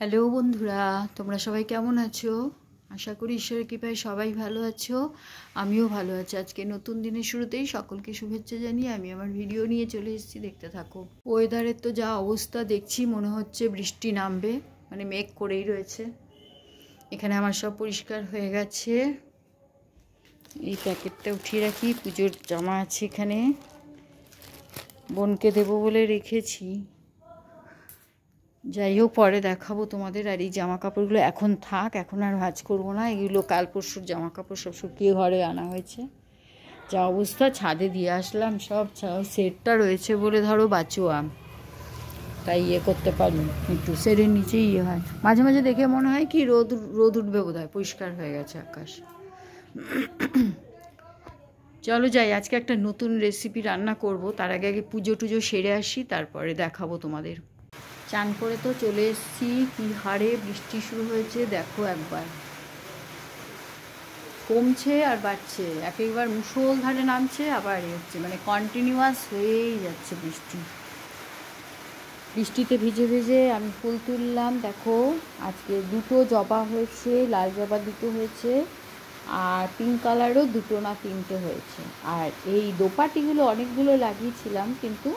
Hello বন্ধুরা, তোমরা সবাই কেমন আছো? আশা করি ঈশ্বরের কৃপায় সবাই ভালো আছো। আমিও ভালো আছি। আজকে নতুন দিনের শুরুতেই সকলকে শুভেচ্ছা জানিয়ে আমি আমার ভিডিও নিয়ে চলে এসেছি, দেখতে থাকো। ওয়েদারের তো যা অবস্থা দেখছি, মনে হচ্ছে বৃষ্টি নামবে, মানে মেঘ করেই রয়েছে। এখানে আমার সব পরিষ্কার হয়ে গেছে। এই প্যাকেটটা উঠিয়ে রাখি, পুজোর জামা আছে এখানে, বোনকে দেবো বলে রেখেছি। যাই হোক, পরে দেখাবো তোমাদের। আর এই জামা কাপড়গুলো এখন থাক, এখন আর ভাঁজ করবো না। এগুলো কাল পরশুর জামা কাপড় সব শুকিয়ে ঘরে আনা হয়েছে। যা অবস্থা, ছাদে দিয়ে আসলাম সব। সেটটা রয়েছে বলে ধরো বাঁচুয়া, তাই করতে পারি, একটু সেটের নিচেই হয়। মাঝে মাঝে দেখে মনে হয় কি রোদ রোদ উঠবে বোধ হয়, পরিষ্কার হয়ে গেছে আকাশ। চলো যাই, আজকে একটা নতুন রেসিপি রান্না করব। তার আগে পুজো টুজো সেরে আসি, তারপরে দেখাবো তোমাদের। চান করে তো চলে এসেছি। কি হারে বৃষ্টি শুরু হয়েছে দেখো একবার, কমছে আর বাড়ছে, একবার মুষলধারে নামছে আবার হচ্ছে, মানে কন্টিনিউয়াস হয়েই যাচ্ছে বৃষ্টি। বৃষ্টিতে ভিজে ভিজে আমি ফুল তুললাম। দেখো আজকে দুটো জবা হয়েছে, লাল জবা দুটো হয়েছে, আর পিঙ্ক কালারও দুটো না তিনটে হয়েছে। আর এই দোপাটিগুলো অনেকগুলো লাগিয়েছিলাম, কিন্তু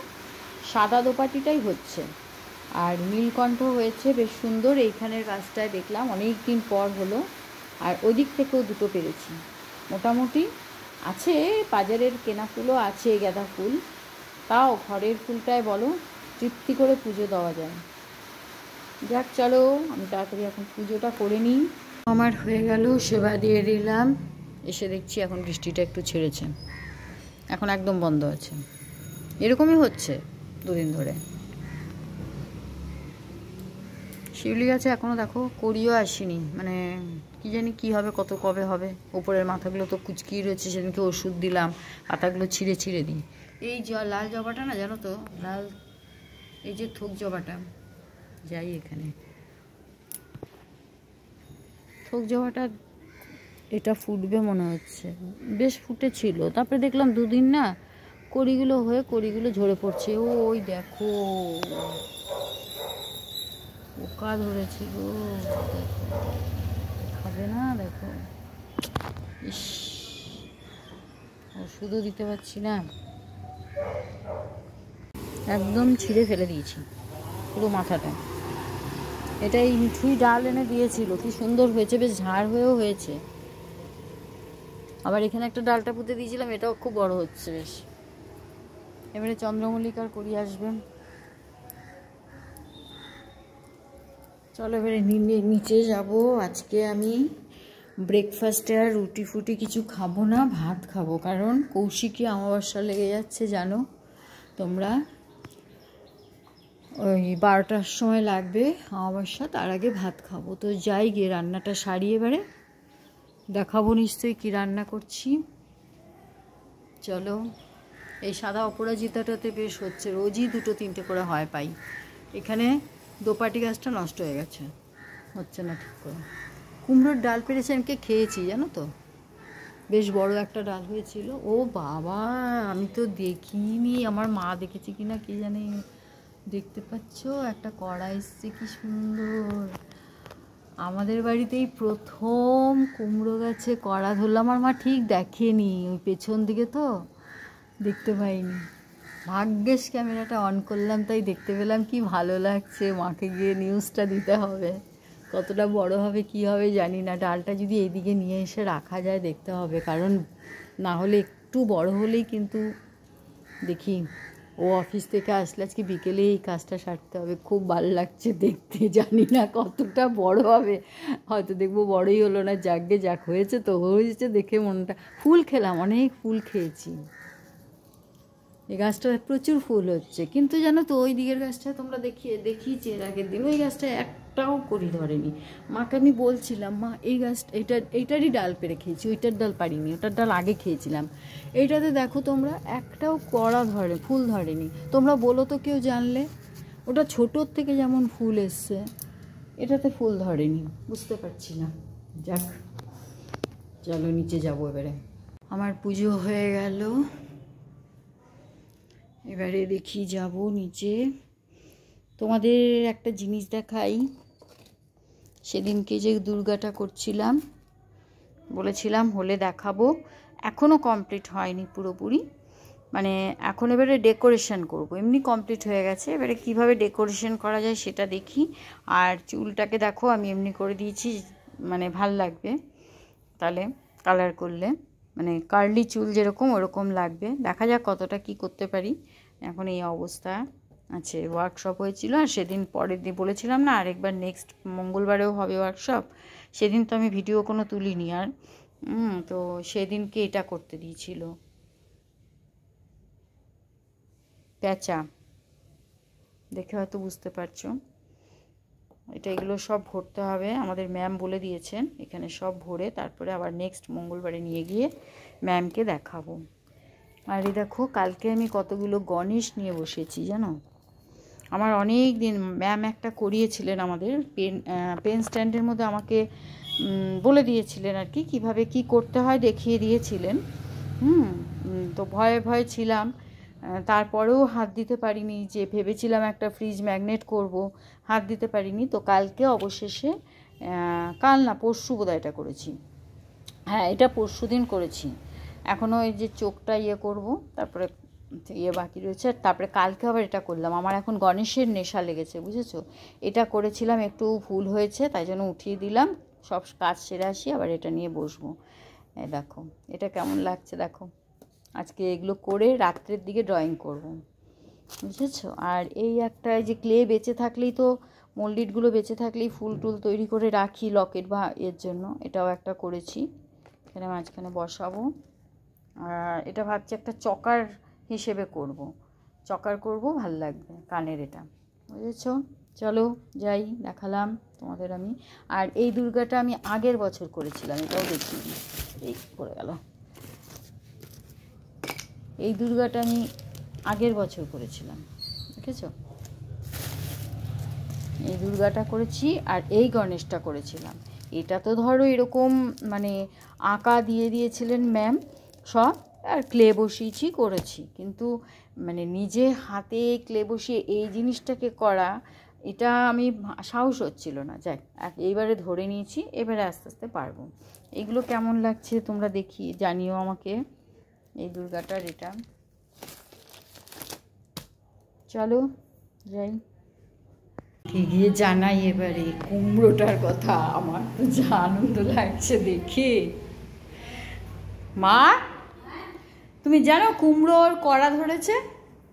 সাদা দোপাটিটাই হচ্ছে। আর নীলকণ্ঠ হয়েছে বেশ সুন্দর, এইখানের গাছটায় দেখলাম অনেক দিন পর হলো। আর ওই দিক থেকেও দুটো পেরেছি। মোটামুটি আছে, বাজারের কেনা ফুলও আছে, গাঁদা ফুল। তাও ঘরের ফুলটায় বলো তৃপ্তি করে পুজো দেওয়া যায়। যাক চলো, আমি তাড়াতাড়ি এখন পুজোটা করে নিই। আমার হয়ে গেল, সেবা দিয়ে দিলাম। এসে দেখছি এখন বৃষ্টিটা একটু ছেড়েছে, এখন একদম বন্ধ আছে। এরকমই হচ্ছে দুদিন ধরে। শিউলি গাছে এখনও দেখো করিও আসেনি, মানে কি জানি কি হবে, কত কবে হবে। উপরের মাথাগুলো তো কুচকিয়ে রয়েছে, সেদিনকে ওষুধ দিলাম, পাতাগুলো ছিঁড়ে ছিঁড়ে দিই। এই লাল জবাটা না, জানো তো, লাল এই যে থোক জবাটা, যাই এখানে থোক জবাটা, এটা ফুটবে মনে হচ্ছে, বেশ ফুটেছিল। তারপরে দেখলাম দুদিন না কড়িগুলো হয়ে কড়িগুলো ঝরে পড়ছে। ওই দেখো পোকা ধরেছে গো, খাবে না দেখো। ইস, ওষুধও দিতে পারছি না, একদম ছিঁড়ে ফেলে দিয়েছি পুরো মাথাটা। এটা এই মিঠুই ডাল এনে দিয়েছিল, কি সুন্দর হয়েছে, বেশ ঝাড় হয়েও হয়েছে। আবার এখানে একটা ডালটা পুঁতে দিয়েছিলাম, এটাও খুব বড় হচ্ছে বেশ। এবারে চন্দ্রমল্লিকার করি আসবেন। চলো এবারে নিচে যাব। আজকে আমি ব্রেকফাস্টে আর রুটি ফুটি কিছু খাবো না, ভাত খাবো। কারণ কৌশিকী অমাবস্যা লেগে যাচ্ছে জানো তোমরা, ওই 12টার সময় লাগবে অমাবস্যা, তার আগে ভাত খাবো। তো যাই গিয়ে রান্নাটা সারিয়ে এবারে দেখাবো নিশ্চয়ই কি রান্না করছি। চলো, এই সাদা অপরাজিতাটাতে বেশ হচ্ছে, রোজই দুটো তিনটে করে হয় পাই। এখানে দোপাটি গাছটা নষ্ট হয়ে গেছে, হচ্ছে না ঠিক করে। কুমড়োর ডাল পেরেছে, আমাকে খেয়েছি জানো তো, বেশ বড় একটা ডাল হয়েছিল। ও বাবা, আমি তো দেখিনি, আমার মা দেখেছি কিনা কি জানি। দেখতে পাচ্ছ একটা কড়া এসছে, কি সুন্দর। আমাদের বাড়িতেই প্রথম কুমড়ো গাছে কড়া ধরলাম। আমার মা ঠিক দেখেনি, ওই পেছন দিকে তো দেখতে পাইনি। ভাগ্যেস ক্যামেরাটা অন করলাম, তাই দেখতে পেলাম। কি ভালো লাগছে, মাকে গিয়ে নিউজটা দিতে হবে। কতটা বড় হবে কি হবে জানি না। ডালটা যদি এইদিকে নিয়ে এসে রাখা যায় দেখতে হবে, কারণ না হলে একটু বড় হলেই কিন্তু দেখি, ও অফিস থেকে আসলে আজকে বিকেলে এই কাজটা সারতে হবে। খুব ভালো লাগছে দেখতে, জানি না কতটা বড় হবে, হয়তো দেখবো বড়ই হলো না। যাকগে যাক, হয়েছে তো হয়েছে, দেখে মনটা। ফুল খেলাম, অনেক ফুল খেয়েছি। এই গাছটা প্রচুর ফুল হচ্ছে, কিন্তু জানো তো ওই দিকের গাছটা তোমরা দেখিয়েছি এর আগের দিন, ওই গাছটা একটাও করি ধরেনি। মাকে আমি বলছিলাম, মা এই গাছটা এইটারই ডাল পেরে খেয়েছি, ওইটার ডাল পারিনি, ওটার ডাল আগে খেয়েছিলাম। এইটাতে দেখো তোমরা একটাও কড়া ফুল ধরেনি। তোমরা বলো তো কেউ জানলে। ওটা ছোটোর থেকে যেমন ফুল এসছে, এটাতে ফুল ধরেনি, বুঝতে পারছি না। যাক চলো নিচে যাবো এবারে। আমার পুজো হয়ে গেল, এবারে দেখি যাব নিচে। তোমাদের একটা জিনিস দেখাই, সেদিনকে যে দুর্গাটা করছিলাম, বলেছিলাম হলে দেখাবো, এখনও কমপ্লিট হয়নি পুরোপুরি, মানে এখন এবারে ডেকোরেশন করব। এমনি কমপ্লিট হয়ে গেছে, এবারে কিভাবে ডেকোরেশন করা যায় সেটা দেখি। আর চুলটাকে দেখো আমি এমনি করে দিয়েছি, মানে ভাল লাগবে তাহলে কালার করলে, মানে কার্লি চুল যেরকম ওরকম লাগবে। দেখা যাক কতটা কি করতে পারি। এখন এই অবস্থা আছে। ওয়ার্কশপ হয়েছিল, আর সেদিন পরের দিন বলেছিলাম না আরেকবার নেক্সট মঙ্গলবারেও হবে ওয়ার্কশপ, সেদিন তো আমি ভিডিও কোনো তুলিনি আর। তো সেদিনকে এটা করতে দিয়েছিল, প্যাঁচা, দেখে হয়তো বুঝতে পারছো। এগুলো সব ভরতে হবে, আমাদের ম্যাম বলে দিয়েছেন এখানে সব ভরে তারপরে আবার নেক্সট মঙ্গলবারে নিয়ে গিয়ে ম্যামকে দেখাবো। আর এই দেখো কালকে আমি কতগুলো গণেশ নিয়ে বসেছি জানো। আমার অনেক দিন ম্যাম একটা করিয়েছিলেন আমাদের পেন স্ট্যান্ডের মধ্যে, আমাকে বলে দিয়েছিলেন আর কি কীভাবে কী করতে হয় দেখিয়ে দিয়েছিলেন। তো ভয়ে ভয়ে ছিলাম, তারপরেও হাত দিতে পারিনি। যে ভেবেছিলাম একটা ফ্রিজ ম্যাগনেট করব, হাত দিতে পারিনি। তো কালকে অবশেষে, কাল না পরশু বোধহয় এটা করেছি, হ্যাঁ এটা পরশু দিন করেছি। এখনও এই যে চোখটা ইয়ে করব, তারপরে ইয়ে বাকি রয়েছে, তারপরে কালকে আবার এটা করলাম। আমার এখন গণেশের নেশা লেগেছে বুঝেছো। এটা করেছিলাম, একটু ভুল হয়েছে তাই জন্য উঠিয়ে দিলাম, সব কাজ সেরে আসি আবার এটা নিয়ে বসবো। এই দেখো এটা কেমন লাগছে দেখো। আজকে এগুলো করে রাত্রের দিকে ড্রয়িং করব, বুঝেছো। আর এই একটা যে ক্লে বেঁচে থাকলেই তো, মোল্ডিডগুলো বেঁচে থাকলেই ফুল টুল তৈরি করে রাখি লকেট বা এর জন্য, এটাও একটা করেছি, এখানে মাঝখানে বসাবো। আর এটা ভাবছি একটা চকার হিসেবে করব, চকার করব, ভাল লাগবে কানের, এটা বুঝেছো। চলো যাই, দেখালাম তোমাদের আমি। আর এই দুর্গাটা আমি আগের বছর করেছিলাম, এটাও দেখিয়ে দিই, এই পড়ে গেল। এই দুর্গাটা আমি আগের বছর করেছিলাম, দেখেছো। এই দুর্গাটা করেছি আর এই গণেশটা করেছিলাম। এটা তো ধরো এরকম মানে আঁকা দিয়ে দিয়েছিলেন ম্যাম সব, আর ক্লে বসিয়েছি করেছি, কিন্তু মানে নিজে হাতে ক্লে বসিয়ে এই জিনিসটাকে করা, এটা আমি সাহস হচ্ছিল না। যাই এইবারে ধরে নিয়েছি, এবারে আস্তে আস্তে পারবো। এগুলো কেমন লাগছে তোমরা দেখি জানিও আমাকে, এই দুর্গাটার এটা। চলো যাই, গিয়ে জানাই এবারে কুমড়োটার কথা। আমার তো যা আনন্দ লাগছে দেখে। মা তুমি জানো কুমড়োর কড়া ধরেছে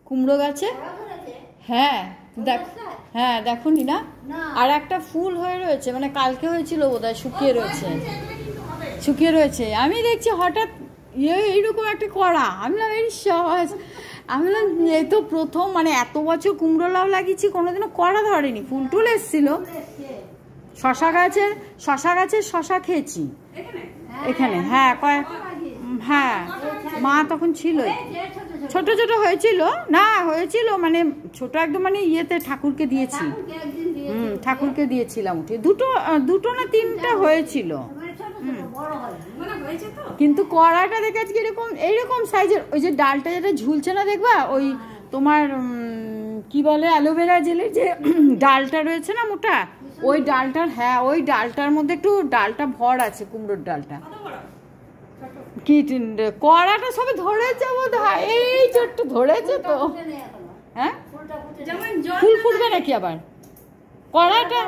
কুমড়ো গাছে? হ্যাঁ দেখো, হ্যাঁ দেখো নি না, আর একটা ফুল হয়ে রয়েছে, মানে কালকে হয়েছিল বোধহয়, শুকিয়ে রয়েছে, শুকিয়ে রয়েছে। আমি দেখছি হঠাৎ এইরকম একটা কড়া, আমি বললাম এই সহজ, আমি বললাম এই তো প্রথম, মানে এত বছর কুমড়ো লাউ লাগিয়েছি কোনোদিনও কড়া ধরেনি। ফুল টুল এসেছিল, শশা গাছের শশা খেয়েছি এখানে, হ্যাঁ হ্যাঁ মা তখন ছিল, ছোট ছোট হয়েছিল, না হয়েছিল মানে ছোট একদম, মানে ইয়েতে ঠাকুরকে দিয়েছি, ঠাকুরকে দিয়েছিলাম উঠে, দুটো না তিনটা হয়েছিল। কিন্তু কড়াটা দেখে আজকে এরকম এইরকম সাইজের, ওই যে ডালটা যেটা ঝুলছে না দেখবা, ওই তোমার কি বলে অ্যালোভেরা জেলের যে ডালটা রয়েছে না মোটা, ওই ডালটার, হ্যাঁ ওই ডালটার মধ্যে একটু ডালটা ভর আছে, কুমড়োর ডালটা। কি কড়াটা সবে ধরেছে বোধ হয়, এই ছোট্ট ধরেছে তো, হ্যাঁ ফুল ফুটবে নাকি আবার কড়াটা?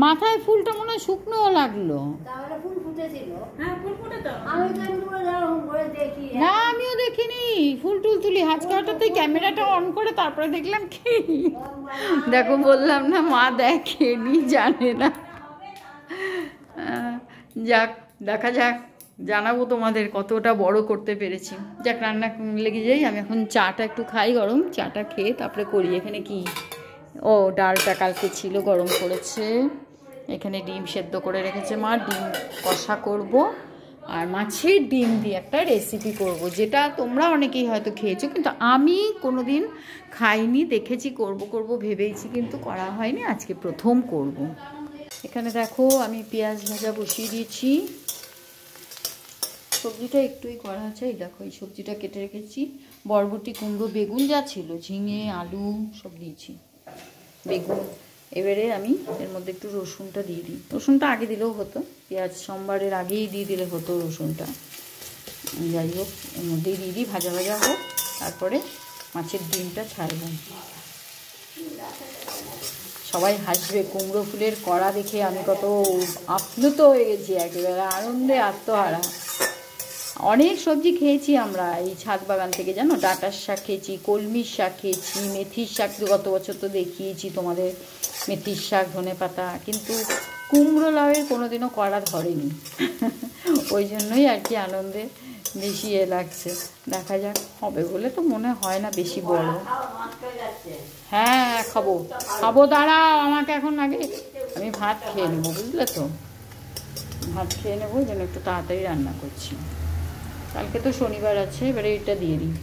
মাথায় ফুলটা মনে হয় শুকনো লাগলো, না আমিও দেখিনি। ফুল টুল তুলি আজকে হঠাৎ ক্যামেরাটা অন করে তারপরে দেখলাম কি, দেখো বললাম না মা দেখেনি, জানে না। যাক দেখা যাক, জানাবো তোমাদের কতটা বড় করতে পেরেছি। যাক রান্না লেগে যাই, আমি এখন চাটা একটু খাই গরম, চাটা খেয়ে তারপরে করি। এখানে কি, ও ডালটা কালকে ছিল গরম করেছে, এখানে ডিম সেদ্ধ করে রেখেছে মা, ডিম কষা করব, আর মাছের ডিম দিয়ে একটা রেসিপি করব, যেটা তোমরা অনেকেই হয়তো খেয়েছো কিন্তু আমি কোনোদিন খাইনি, দেখেছি করব ভেবেইছি কিন্তু করা হয়নি, আজকে প্রথম করব। এখানে দেখো আমি পেঁয়াজ ভাজা বসিয়ে দিয়েছি, সবজিটা একটুই করা আছে, এই দেখো এই সবজিটা কেটে রেখেছি, বরবটি কুমড়ো বেগুন যা ছিল, ঝিঙে আলু সব দিয়েছি, বেগুন এবারে আমি এর মধ্যে একটু রসুনটা দিয়ে দিই। রসুনটা আগে দিলেও হতো, পেঁয়াজ সোমবারের আগেই দিয়ে দিলে হতো রসুনটা। যাই হোক, এর মধ্যেই দিয়ে দিই, ভাজা ভাজা হোক, তারপরে মাছের ডিমটা ছাড়বো। সবাই হাসবে, কুমড়ো ফুলের কড়া দেখে আমি কত আপ্লুত হয়ে গেছি, একেবারে আনন্দে আত্মহারা। অনেক সবজি খেয়েছি আমরা এই ছাদ বাগান থেকে, জানো, ডাঁটার শাক খেয়েছি, কলমির শাক খেয়েছি, মেথির শাক তো গত বছর তো দেখিয়েছি তোমাদের, মেথির শাক, ধনেপাতা, কিন্তু কুমড়ো লাউয়ের কোনোদিনও কড়া ধরেনি। ওই জন্যই আর কি আনন্দে বেশি লাগছে। দেখা যাক, হবে বলে তো মনে হয় না বেশি বড়। হ্যাঁ খাবো খাবো, দাঁড়াও, আমাকে এখন আগে আমি ভাত খেয়ে নেবো, বুঝলে তো, ভাত খেয়ে নেবো, যেন একটু তাড়াতাড়ি রান্না করছি। কালকে তো শনিবার আছে। এবারে এটা দিয়ে দিই,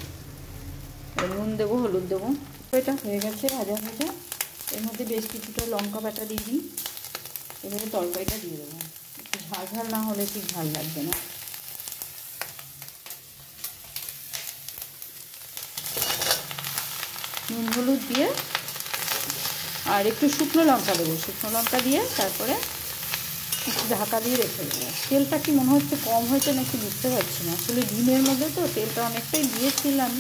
নুন দেবো, হলুদ দেবো। এটা হয়ে গেছে ভাজা ভাজা। এর মধ্যে বেশ কিছুটা লঙ্কা বাটা দিয়ে দিই। এবারে তরকারিটা দিয়ে দেবো। একটু ঝাল ঝাল না হলে ঠিক ভাল লাগবে না। নুন হলুদ দিয়ে আর একটু শুকনো লঙ্কা দেবো, শুকনো লঙ্কা দিয়ে তারপরে একটু ঢাকা দিয়ে রেখে দেবো। তেলটা কি মনে হচ্ছে কম হয়েছে নাকি বুঝতে পারছি না, আসলে ডিমের মধ্যে তো তেলটা অনেকটাই দিয়েছিলাম।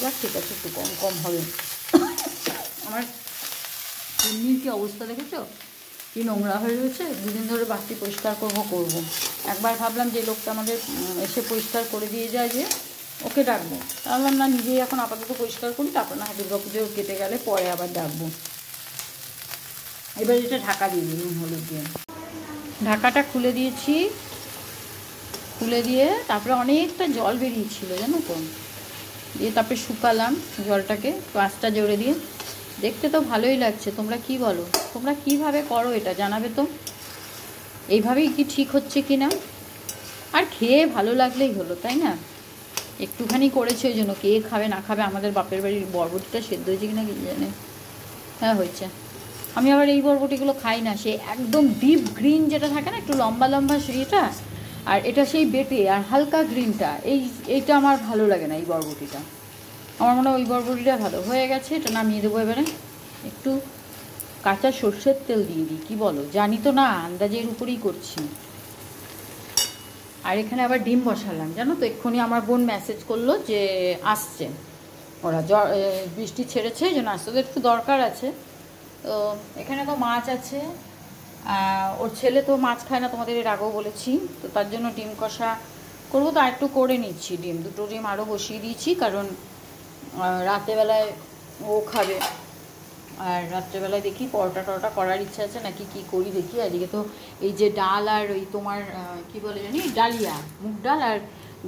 যাক, ঠিক আছে, একটু কম কম হবে। আমার চিমনির কি অবস্থা দেখেছো, কি নোংরা হয়ে রয়েছে। দুদিন ধরে বাড়তি পরিষ্কার করবো। একবার ভাবলাম যে লোকটা আমাদের এসে পরিষ্কার করে দিয়ে যায়, যে ওকে ডাকবো, ভাবলাম না, নিজেই এখন আপাতত পরিষ্কার করি, তারপর না দুর্গা পুজো কেটে গেলে পরে আবার ডাকবো। এবার এটা ঢাকা দিয়ে দিই নুন হলুদ দিয়ে। ঢাকাটা খুলে দিয়েছি, খুলে দিয়ে তারপরে অনেকটা জল বেরিয়েছিল, জানো তো, দিয়ে তারপরে শুকালাম জলটাকে পাঁচটা জোরে দিয়ে। দেখতে তো ভালোই লাগছে। তোমরা কি বলো, তোমরা কিভাবে করো এটা জানাবে তো, এইভাবেই কি ঠিক হচ্ছে কি না। আর খেয়ে ভালো লাগলেই হলো, তাই না? একটুখানি করেছে ওই জন্য, কে খাবে না খাবে। আমাদের বাপের বাড়ির বরবটিটা সেদ্ধ হয়েছে কিনা কি জানে। হ্যাঁ হয়েছে। আমি আবার এই বরবটিগুলো খাই না, সে একদম ডিপ গ্রিন যেটা থাকে না, একটু লম্বা লম্বা সেইটা, আর এটা সেই বেটে আর হালকা গ্রিনটা, এইটা আমার ভালো লাগে না। এই বরবটিটা আমার মনে হয় ওই বরবটিটা ভালো। হয়ে গেছে, এটা নামিয়ে দেবো। এবারে একটু কাঁচা সর্ষের তেল দিয়ে দিই, কি বলো, জানি তো না, আন্দাজের উপরেই করছি। আর এখানে আবার ডিম বসালাম, জানো তো, এক্ষুনি আমার বোন মেসেজ করলো যে আসছে, ওরা বৃষ্টি ছেড়েছে, এই জন্য আসতে, একটু দরকার আছে। তো এখানে তো মাছ আছে, ওর ছেলে তো মাছ খায় না, তোমাদের এর আগেও বলেছি, তো তার জন্য ডিম কষা করবো। তো একটু করে নিচ্ছি, দুটো ডিম আরও বসিয়ে দিয়েছি, কারণ রাত্রেবেলায় ও খাবে। আর রাত্রেবেলায় দেখি পরোটা টরোটা করার ইচ্ছা আছে নাকি কি করি দেখি। এদিকে তো এই যে ডাল আর ওই তোমার কি বলে জানি, ডালিয়া, মুগ ডাল আর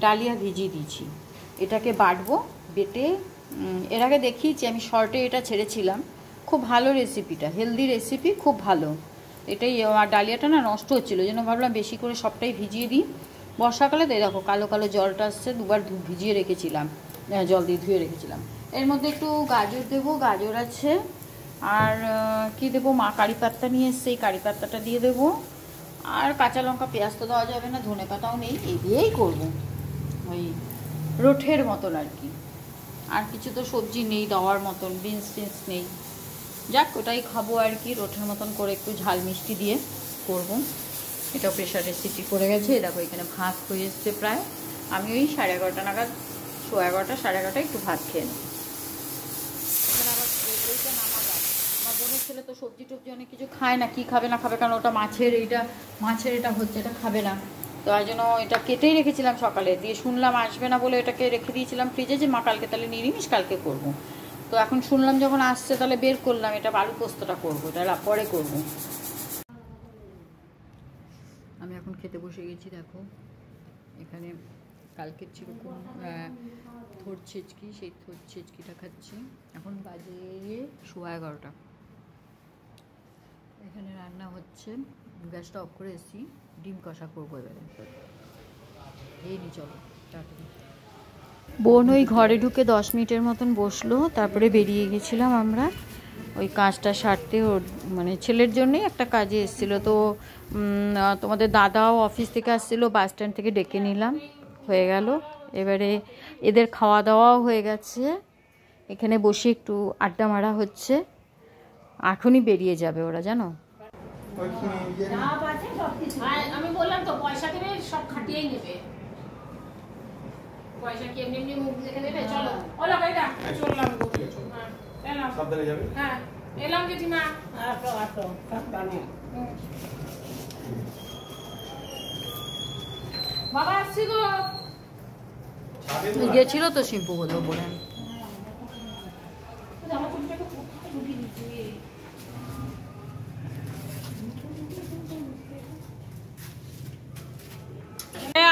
ডালিয়া ভিজিয়ে দিয়েছি, এটাকে বাটবো। বেটে এর আগে দেখিয়েছি আমি, শর্টে এটা ছেড়েছিলাম। খুব ভালো রেসিপিটা, হেলদি রেসিপি, খুব ভালো। এটাই, আর ডালিয়াটা না নষ্ট হচ্ছিলো, ওই জন্য ভাবলাম বেশি করে সবটাই ভিজিয়ে দিই। বর্ষাকালে তো দেখো কালো কালো জলটা আসছে, দুবার ভিজিয়ে রেখেছিলাম, জল দিয়ে ধুয়ে রেখেছিলাম। এর মধ্যে একটু গাজর দেবো, গাজর আছে। আর কি দেবো, মা কারি পাত্তা নিয়ে এসছে, এই কারি পাত্তাটা দিয়ে দেবো। আর কাঁচা লঙ্কা, পেঁয়াজ তো দেওয়া যাবে না, ধনে পাতাও নেই, এই দিয়েই করবো, ওই রোঠের মতন আর কি। আর কিছু তো সবজি নেই দেওয়ার মতন, বিনস টিনস নেই। যাক, ওটাই খাবো আর কি, রোঠের মতন করে একটু ঝাল মিষ্টি দিয়ে করবো। এটাও প্রেশারে সিটি করে গেছে। দেখো এখানে ভাত হয়ে এসছে প্রায়। আমি ওই 11:30 নাগাদ, 11:15 11:30 একটু ভাত খেয়ে নেব। এখানে আবার এইটা নামাগার, আমার বোনের ছেলে তো সবজি টবজি অনেক কিছু খায় না, কি খাবে না খাবে, কারণ ওটা মাছের এটা হচ্ছে, এটা খাবে না। তো তার জন্য এটা কেটেই রেখেছিলাম সকালে, দিয়ে শুনলাম আসবে না বলে এটাকে রেখে দিয়েছিলাম ফ্রিজে, যে মা কালকে তাহলে নিরামিষ কালকে করবো। তো এখন শুনলাম যখন আসছে তাহলে বের করলাম, এটা আলু পোস্তটা করবো, এটা পরে করবো। আমি এখন খেতে বসে গেছি। দেখো এখানে কালকের যেরকম থোর ছেচকি, সেই থোর ছেচকিটা খাচ্ছি। এখন বাজে 11:15। এখানে রান্না হচ্ছে, গ্যাসটা অফ করে এসেছি, ডিম কষা করবো এবারে। এই নি চলো তাড়াতাড়ি। বোন ওই ঘরে ঢুকে 10 মিনিটের মতন বসলো, তারপরে বেরিয়ে গেছিলাম আমরা ওই কাজটা সারতে। ওর মানে ছেলের জন্যই একটা কাজে এসেছিলো, তো তোমাদের দাদাও অফিস থেকে আসছিলো, বাস স্ট্যান্ড থেকে ডেকে নিলাম, হয়ে গেল। এবারে এদের খাওয়া দাওয়াও হয়ে গেছে, এখানে বসে একটু আড্ডা মারা হচ্ছে। এখনই বেরিয়ে যাবে ওরা, জানো। আমি বললাম তো পয়সা দেবে, সব খাটিয়েই নেবে। পয়সা কি এমনি এমনি মুখ দেখে দেবে? চলো ওলা ভাইরা চললাম। হ্যাঁ এলাম, সাবধানে যাবে। হ্যাঁ এলাম জেঠিমা। আসো আসো সাবধানে। বাবা আসছি গো। গেছিল তো শিম্পু বলে বলেন।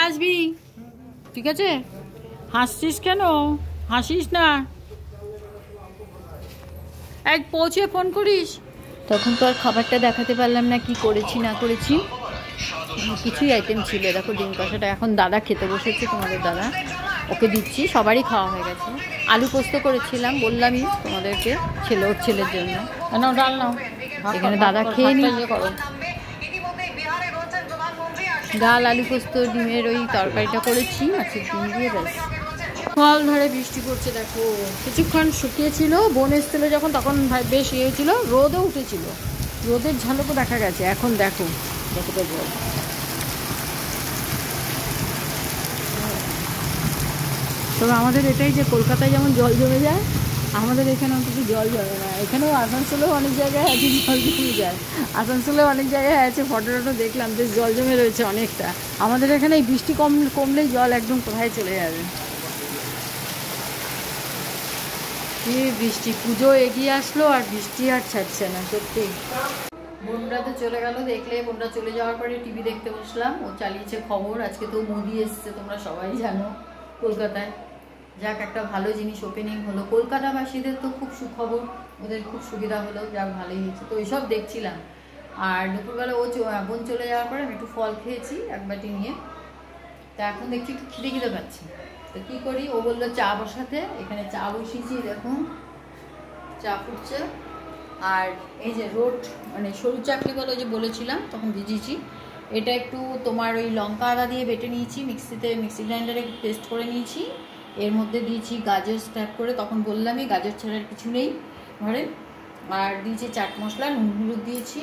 আসবি, ঠিক আছে? হাসছিস কেন? হাসিস না, এক পৌঁছে ফোন করিস। তখন তো আর খাবারটা দেখাতে পারলাম না, কি করেছি না করেছি। কিছুই আইটেম ছিল। দেখো ডিম কষাটা এখন দাদা খেতে বসেছে, তোমাদের দাদা, ওকে দিচ্ছি। সবারই খাওয়া হয়ে গেছে। আলু পোস্ত করেছিলাম, বললামই তোমাদেরকে, ওর ছেলের জন্য। নাও ডাল নাও, এখানে দাদা খেয়ে নিয়ে করো। ডাল, আলু পোস্ত, ডিমের ওই তরকারিটা করেছি মাছের ডিম দিয়ে। ব্যাস, ফল ধরে বৃষ্টি পড়ছে। দেখো কিছুক্ষণ শুকিয়েছিল, বোন এসেছিল যখন, তখন বেশ ইয়ে ছিল, রোদও উঠেছিল, রোদের ঝালকও দেখা গেছে। এখন দেখো কতটা জল। তবে আমাদের এটাই যে কলকাতায় যেমন জল জমে যায়, আমাদের এখানে অন্তত জল জমে না। এখানেও আসানসোলেও অনেক জায়গায় আছে জল জমে যায়। আসানসোলেও অনেক জায়গায় আছে, ফটো টটো দেখলাম, বেশ জল জমে রয়েছে অনেকটা। আমাদের এখানে এই বৃষ্টি কমলেই জল একদম কোথায় চলে যাবে। কি বৃষ্টি, পুজো এগিয়ে আসলো আর বৃষ্টি আর ছাড়ছে না সত্যি। বোনরা তো চলে গেল, দেখলে বোনরা চলে যাওয়ার পরে টিভি দেখতে বসলাম। ও চালিয়েছে খবর। আজকে তো মোদি এসছে, তোমরা সবাই জানো, কলকাতায়। যাক, একটা ভালো জিনিস ওপেনিং হলো। কলকাতাবাসীদের তো খুব সুখবর, ওদের খুব সুবিধা হলো, যাক ভালোই হয়েছে। তো এইসব দেখছিলাম। আর দুপুরবেলা বোন চলে যাওয়ার পরে আমি একটু ফল খেয়েছি এক বাটি নিয়ে। তা এখন দেখছি একটু খিদে পাচ্ছে। তো কী করি, ও বললো চা বসাতে। এখানে চা বসিয়েছি, দেখুন চা ফুটছে। আর এই যে রোট, মানে সরু চাকলি বলো যে বলেছিলাম তখন ভিজিয়েছি, এটা একটু তোমার ওই লঙ্কা আদা দিয়ে বেটে নিয়েছি, মিক্সি গ্রাইন্ডারে পেস্ট করে নিয়েছি। এর মধ্যে দিয়েছি গাজর স্ট্যাক করে, তখন বললামই গাজর ছাড়ার কিছু নেই ঘরে। আর দিয়েছি চাট মশলা, নুন হলুদ দিয়েছি।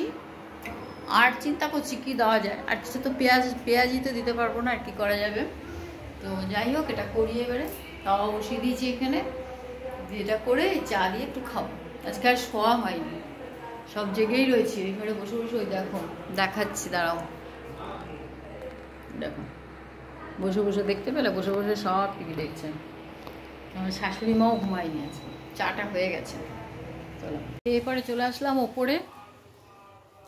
আর চিন্তা করছি কী দেওয়া যায়, আর কিছু তো পেঁয়াজই তো দিতে পারবো না, আর কি করা যাবে। তো যাই হোক, এটা করিয়ে এবারে তাওয়া বসিয়ে দিয়েছি এখানে। এটা করে চা দিয়ে একটু খাবো। আজকে আর শোয়া হয়নি, সব জেগেই রয়েছি এবারে বসে বসে। ওই দেখো দেখাচ্ছি, দাঁড়াও, দেখো বসে বসে দেখতে পেলে, বসে বসে সব টিভি দেখছে। আমার শাশুড়ি মাও ঘুমায়নি, আছে চাটা হয়ে গেছে। চলো, এরপরে চলে আসলাম ওপরে।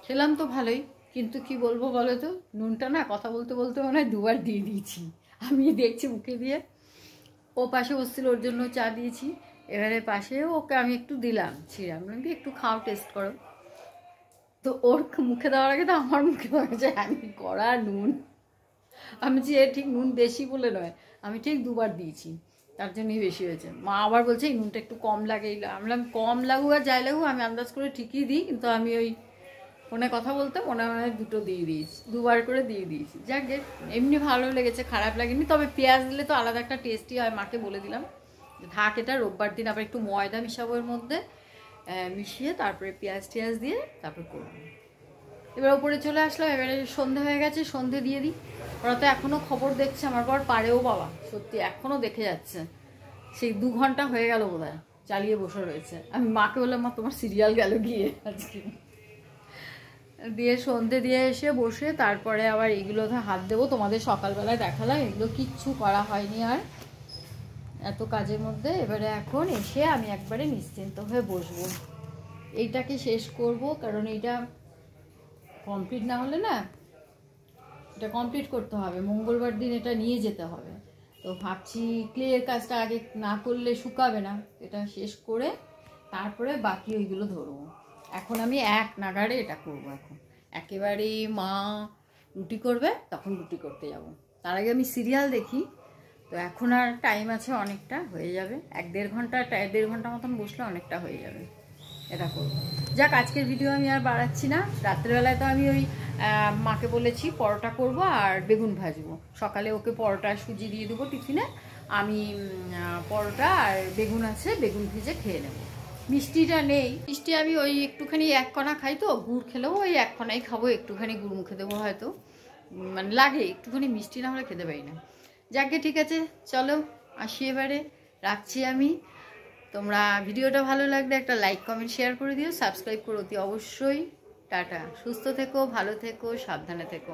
খেলাম তো ভালোই, কিন্তু কি বলবো বলো তো, নুনটা না কথা বলতে বলতে মনে হয় দুবার দিয়ে দিয়েছি। আমি দেখছি মুখে দিয়ে, ও পাশে বসছিল, ওর জন্য চা দিয়েছি। এবারে পাশে ওকে আমি একটু দিলাম, ছিঁড়াম, কি একটু খাও, টেস্ট করো। তো ওর মুখে দেওয়ার আগে তো আমার মুখে দেওয়া যায়, আমি কড়া নুন। আমি যে ঠিক নুন বেশি বলে নয়, আমি ঠিক দুবার দিয়েছি, তার জন্যই বেশি হয়েছে। মা আবার বলছে এই নুনটা একটু কম লাগে। আমি কম লাগুক আর যাই লাগুক, আমি আন্দাজ করে ঠিকই দিই, কিন্তু আমি ওই ফোনে কথা বলতে মনে হয় দুটো দিয়ে দিয়েছি, দুবার করে দিয়ে দিয়েছি। যাক, এমনি ভালো লেগেছে, খারাপ লাগেনি। তবে পেঁয়াজ দিলে তো আলাদা একটা টেস্টই হয়। মাকে বলে দিলাম থাক, এটা রোববার দিন আবার একটু ময়দা মিশাবো এর মধ্যে, মিশিয়ে তারপরে পেঁয়াজ টিয়াজ দিয়ে তারপরে করবো। এবার ওপরে চলে আসলাম। এবারে সন্ধে হয়ে গেছে, সন্ধে দিয়ে দিই। ওরা তো এখনও খবর দেখছে, আমার পর পারেও বাবা, সত্যি এখনও দেখে যাচ্ছে। সেই 2 ঘন্টা হয়ে গেল বোধহয় চালিয়ে বসে রয়েছে। আমি মাকে বললাম, মা তোমার সিরিয়াল গেল গিয়ে আজকে। দিয়ে সন্ধে দিয়ে এসে বসে তারপরে আবার এইগুলোতে হাত দেবো। তোমাদের সকালবেলায় দেখালাম, এগুলো কিচ্ছু করা হয়নি আর এত কাজের মধ্যে। এবারে এখন এসে আমি একবারে নিশ্চিন্ত হয়ে বসবো, এইটাকে শেষ করব, কারণ এইটা কমপ্লিট না হলে না, এটা কমপ্লিট করতে হবে। মঙ্গলবার দিন এটা নিয়ে যেতে হবে। তো ভাবছি ক্লের কাজটা আগে না করলে শুকাবে না, এটা শেষ করে তারপরে বাকি ওইগুলো ধরবো। এখন আমি এক নাগাড়ে এটা করবো। এখন একেবারেই মা রুটি করবে, তখন রুটি করতে যাব। তার আগে আমি সিরিয়াল দেখি। তো এখন আর টাইম আছে, অনেকটা হয়ে যাবে, 1-1.5 ঘন্টা, 1.5 ঘন্টা মতন বসলে অনেকটা হয়ে যাবে। এটা করবো। যাক, আজকের ভিডিও আমি আর বাড়াচ্ছি না। রাত্রেবেলায় তো আমি ওই মাকে বলেছি পরোটা করব আর বেগুন ভাজবো। সকালে ওকে পরোটা সুজি দিয়ে দেবো টিফিনে, আমি পরোটা আর বেগুন আছে, বেগুন ভেজে খেয়ে নেব। মিষ্টিটা নেই, মিষ্টি আমি ওই একটুখানি এক কণা খাই, তো গুড় খেলেও ওই এক কণাই খাবো, একটুখানি গুড় মুখে দেবো হয়তো, মানে লাগে একটুখানি মিষ্টি না হলে খেতে পারি না। যাকে ঠিক আছে, চলো আসি এবারে, রাখছি আমি। তোমরা ভিডিওটা ভালো লাগলে একটা লাইক কমেন্ট শেয়ার করে দিও, সাবস্ক্রাইব করো অতি অবশ্যই। টাটা, সুস্থ থেকো, ভালো থেকো, সাবধানে থেকো।